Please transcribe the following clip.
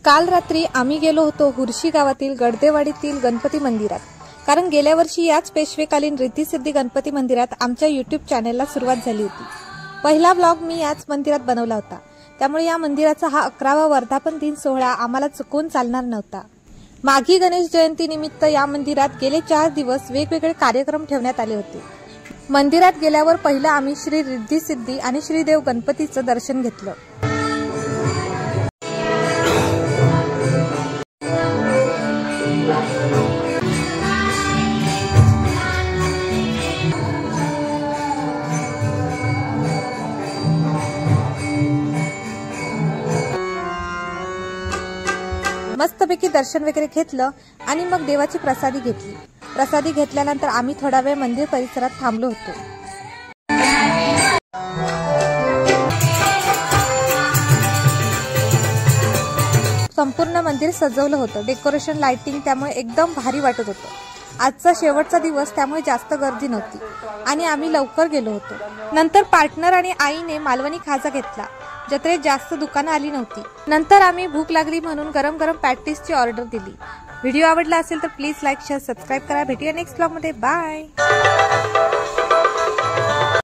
काल रात्री आम्ही गेलो होतो हुर्शी गावातील गडदेवाडीतील गणपती मंदिरात, कारण गेल्या वर्षी याच पेशवेकालीन रिद्धिसिद्धी गणपती मंदिरात आमच्या YouTube चॅनलला सुरुवात झाली होती। पहिला व्लॉग मी याच मंदिरात बनवला होता, त्यामुळे या मंदिराचा हा 11वा वर्धापन दिन सोहळा आम्हाला चुकवून चालणार नव्हता। माघी गणेश जयंती निमित्त या मंदिरात गेले 4 दिवस वेगवेगळे कार्यक्रम ठेवण्यात आले होते। मंदिरात गेल्यावर पहिला आम्ही श्री रिद्धिसिद्धी आणि श्रीदेव गणपतीचं दर्शन घेतलं। मस्तपैकी दर्शन वगैरे घेतलं आणि मग देवाची प्रसादी घेतली। प्रसादी घेतल्यानंतर आम्ही थोडा वेळ मंदिर परिसरात थांबलो होतो। संपूर्ण मंदिर सजवलं होतं, डेकोरेशन, लाइटिंग, त्यामुळे एकदम भारी वाटत होतं। आजचा शेवटचा दिवस त्यामुळे जास्त गर्दी नव्हती आणि आम्ही लवकर गेलो होतो। नंतर पार्टनर आणि आईने मालवणी खाजा घेतला। जत्रेत जास्त दुकानं आली नव्हती। नंतर आम्ही भूक लागली म्हणून गरम गरम पॅटीसची ऑर्डर दिली। व्हिडिओ आवडला असेल तर प्लीज लाईक, शेअर, सबस्क्राइब करा। भेटूया नेक्स्ट व्लॉग मध्ये। बाय।